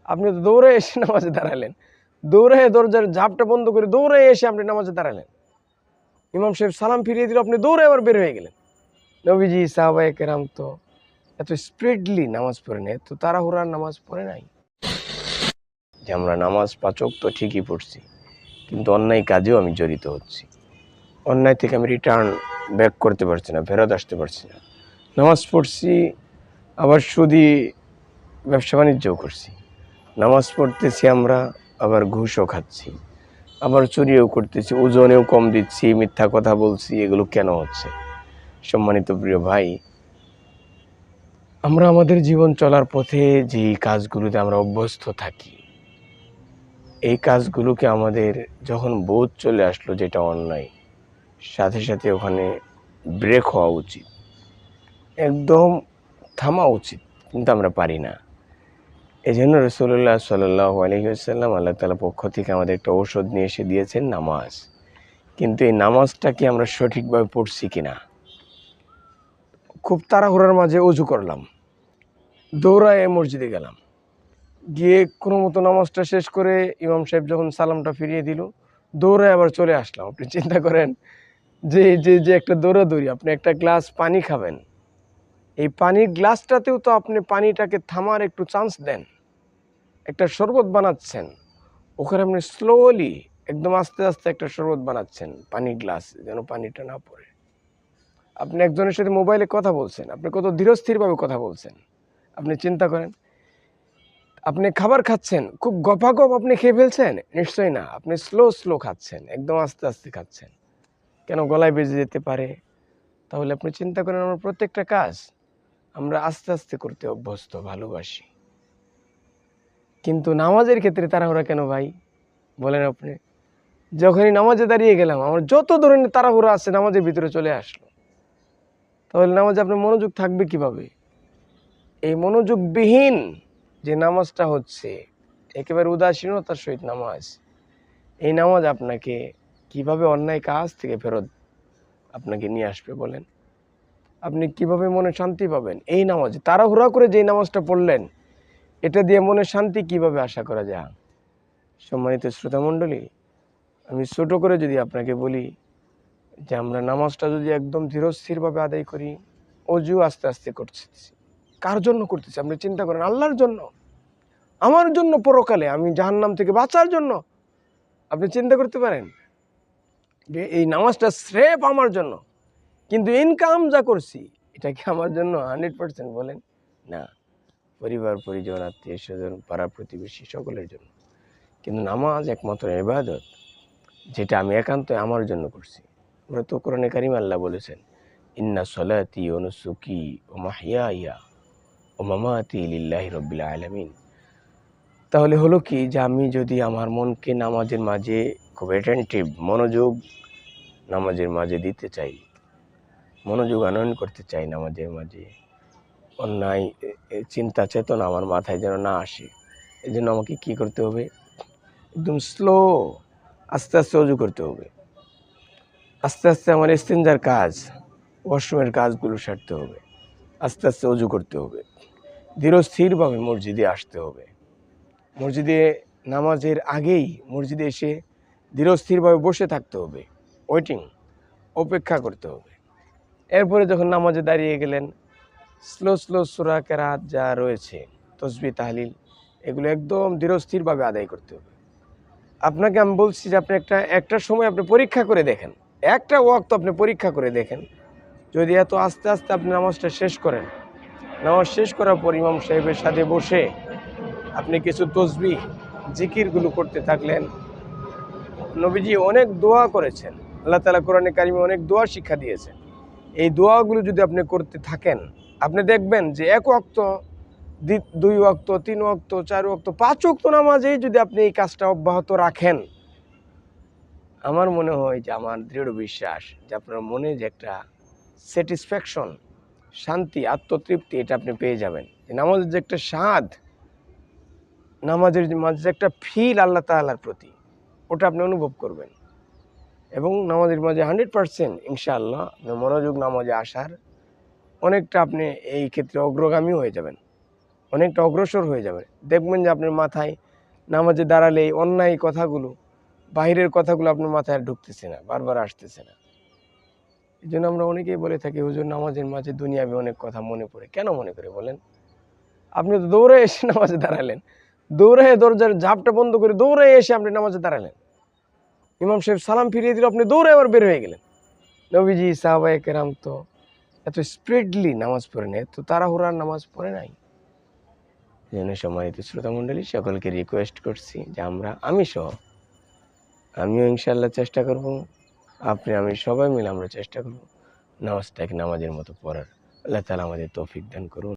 আপনি তো দৌড়ে এসে নামাজে দাঁড়ালেন, দৌড়ে দরজার ঝাপটা বন্ধ করে দৌড়ে এসে আপনি নামাজে দাঁড়ালেন। ইমাম সাহেব সালাম ফিরিয়ে দিল, আপনি দৌড়ে আবার বের হয়ে গেলেন। নবীজি সাহাবায়ে কেরাম তো এত স্পিডলি নামাজ পড়ে নাই, এত তাড়াহুড়ার নামাজ পড়ে নাই। যে আমরা নামাজ 5 ওয়াক্ত ঠিকই পড়ছি, কিন্তু অন্যায় কাজেও আমি জড়িত হচ্ছি, অন্যায় থেকে আমি রিটার্ন ব্যাক করতে পারছি না, ফেরত আসতে পারছি না। নামাজ পড়ছি, আবার সুদি ব্যবসা বাণিজ্যও করছি, নামাজ পড়তেছি আমরা, আবার ঘুষও খাচ্ছি, আবার চুরিও করতেছি, ওজনেও কম দিচ্ছি, মিথ্যা কথা বলছি। এগুলো কেন হচ্ছে? সম্মানিত প্রিয় ভাই, আমরা আমাদের জীবন চলার পথে যে কাজগুলোতে আমরা অভ্যস্ত থাকি, এই কাজগুলোকে আমাদের যখন বোধ চলে আসলো যেটা অন্যায়, সাথে সাথে ওখানে ব্রেক হওয়া উচিত, একদম থামা উচিত, কিন্তু আমরা পারি না। এই জন্য রাসূলুল্লাহ সাল্লাল্লাহু আলাইহি ওয়াসাল্লাম আল্লাহ তাআলার পক্ষ থেকে আমাদের একটা ঔষধ নিয়ে এসে দিয়েছেন, নামাজ। কিন্তু এই নামাজটা কি আমরা সঠিকভাবে পড়ছি কিনা? খুব তাড়াহুড়ার মাঝে অজু করলাম, দৌড়ায় মসজিদে গেলাম, গিয়ে কোনো মতো নামাজটা শেষ করে ইমাম সাহেব যখন সালামটা ফিরিয়ে দিল, দৌড়ায় আবার চলে আসলাম। আপনি চিন্তা করেন যে যে যে একটা দৌড়াদৌড়ি। আপনি একটা গ্লাস পানি খাবেন, এই পানির গ্লাসটাতেও তো আপনি পানিটাকে থামার একটু চান্স দেন। একটা শরবত বানাচ্ছেন, ওখানে আপনি স্লোলি একদম আস্তে আস্তে একটা শরবত বানাচ্ছেন পানির গ্লাস, যেন পানিটা না পড়ে। আপনি একজনের সাথে মোবাইলে কথা বলছেন, আপনি কত ধীরস্থিরভাবে কথা বলছেন। আপনি চিন্তা করেন, আপনি খাবার খাচ্ছেন, খুব গপাগপ আপনি খেয়ে ফেলছেন? নিশ্চয়ই না, আপনি স্লো স্লো খাচ্ছেন, একদম আস্তে আস্তে খাচ্ছেন। কেন? গলায় বেজে যেতে পারে। তাহলে আপনি চিন্তা করেন, আমার প্রত্যেকটা কাজ আমরা আস্তে আস্তে করতে অভ্যস্ত, ভালোবাসি। কিন্তু নামাজের ক্ষেত্রে তাড়াহুড়া কেন ভাই বলেন আপনি? যখনই নামাজে দাঁড়িয়ে গেলাম, আমার যত ধরনের তাড়াহুড়া আছে নামাজের ভিতরে চলে আসলো। তাহলে নামাজে আপনার মনোযোগ থাকবে কিভাবে? এই মনোযোগবিহীন যে নামাজটা হচ্ছে, একেবারে উদাসীনতার সহিত নামাজ, এই নামাজ আপনাকে কিভাবে অন্যায় কাজ থেকে ফেরত আপনাকে নিয়ে আসবে বলেন? আপনি কিভাবে মনে শান্তি পাবেন? এই নামাজে তাড়াহুড়া করে যে নামাজটা পড়লেন, এটা দিয়ে মনে শান্তি কিভাবে আশা করা যায়? সম্মানিত শ্রোতামণ্ডলী, আমি ছোট করে যদি আপনাকে বলি যে আমরা নামাজটা যদি একদম ধীরস্থিরভাবে আদায় করি, অজু আস্তে আস্তে করতেছি, কার জন্য করতেছি? আপনি চিন্তা করেন, আল্লাহর জন্য, আমার জন্য, পরকালে আমি জাহান্নাম থেকে বাঁচার জন্য। আপনি চিন্তা করতে পারেন যে এই নামাজটা স্রেফ আমার জন্য, কিন্তু ইনকাম যা করছি এটা কি আমার জন্য 100% বলেন? না, পরিবার পরিজন, আত্মীয় স্বজন, পাড়া প্রতিবেশী সকলের জন্য। কিন্তু নামাজ একমাত্র ইবাদত, যেটা আমি একান্তই আমার জন্য করছি। আমরা তো কোরআনে কারিমে আল্লাহ বলেছেন, ইন্না সলাতি ওয়া নুসুকি ওয়া মাহইয়ায়া ওয়া মামাতি লিল্লাহি রাব্বিল আলামিন। তাহলে হলো কি, যে আমি যদি আমার মনকে নামাজের মাঝে খুব অ্যাটেনটিভ, মনোযোগ নামাজের মাঝে দিতে চাই, মনোযোগ আনয়ন করতে চাই নামাজের মাঝে, অন্যায় চিন্তা চেতনা আমার মাথায় যেন না আসে, এই জন্য আমাকে কী করতে হবে? একদম স্লো, আস্তে আস্তে অজু করতে হবে। আস্তে আস্তে আমার ইস্তেঞ্জার কাজ, ওয়াশরুমের কাজগুলো সারতে হবে। আস্তে আস্তে অজু করতে হবে। ধীরস্থিরভাবে মসজিদে আসতে হবে। মসজিদে নামাজের আগেই মসজিদে এসে ধীরস্থিরভাবে বসে থাকতে হবে, ওয়েটিং, অপেক্ষা করতে হবে। এরপরে যখন নামাজে দাঁড়িয়ে গেলেন, স্লো স্লো সূরা কেরাত যা রয়েছে, তাসবিহ তাহলিল, এগুলো একদম ধীরস্থিরভাবে আদায় করতে হবে। আপনাকে আমি বলছি যে আপনি একটা সময় আপনি পরীক্ষা করে দেখেন, একটা ওয়াক্ত আপনি পরীক্ষা করে দেখেন, যদি এত আস্তে আস্তে আপনি নামাজটা শেষ করেন, নামাজ শেষ করার পর ইমাম সাহেবের সাথে বসে আপনি কিছু তসবিহ জিকিরগুলো করতে থাকলেন। নবীজি অনেক দোয়া করেছেন, আল্লাহ তাআলা কোরআনে কারিমে অনেক দোয়া শিক্ষা দিয়েছেন। এই দোয়াগুলো যদি আপনি করতে থাকেন, আপনি দেখবেন যে এক ওয়াক্ত, 2 ওয়াক্ত, 3 ওয়াক্ত, 4 ওয়াক্ত, 5 ওয়াক্ত নামাজেই যদি আপনি এই কাজটা অব্যাহত রাখেন, আমার মনে হয় যে, আমার দৃঢ় বিশ্বাস যে আপনার মনে যে একটা স্যাটিসফ্যাকশন, শান্তি, আত্মতৃপ্তি, এটা আপনি পেয়ে যাবেন। নামাজের যে একটা স্বাদ, নামাজের মাঝে যে একটা ফিল আল্লাহ তাআলার প্রতি, ওটা আপনি অনুভব করবেন। এবং নামাজের মাঝে 100% ইনশাআল্লাহ আপনার মনোযোগ নামাজে আসার অনেকটা আপনি এই ক্ষেত্রে অগ্রগামী হয়ে যাবেন। অনেকটা অগ্রসর হয়ে যাবেন। দেখবেন যে আপনার মাথায় নামাজে দাঁড়ালে এই অন্যায় কথাগুলো, বাহিরের কথাগুলো আপনার মাথায় আর ঢুকতেছে না, বারবার আসতেছে না। এই জন্য আমরা অনেকেই বলে থাকি, হুজুর নামাজের মাঝে দুনিয়াবি অনেক কথা মনে পড়ে। কেন মনে করে বলেন? আপনি তো দৌড়ে এসে নামাজে দাঁড়ালেন, দৌড়ে দরজার ঝাপটা বন্ধ করে দৌড়ে এসে আপনি নামাজে দাঁড়ালেন, ইমাম সাহেব সালাম ফিরিয়ে দিল, আপনি দৌড়ে আবার বের হয়ে গেলেন। নবীজি সাহাবায়ে কেরাম তো এত স্পিডলি নামাজ পড়ে নাই, এত তাড়াহুড়ার নামাজ পড়ে নাই। এই জন্য সম্মানিত শ্রোতামণ্ডলী, সকলকে রিকোয়েস্ট করছি যে আমি সহ, আমিও ইনশাআল্লাহ চেষ্টা করব, আপনি আমি সবাই মিলে আমরা চেষ্টা করব নামাজটাকে নামাজের মতো পড়ার। আল্লাহ তাআলা আমাদের তৌফিক দান করুন।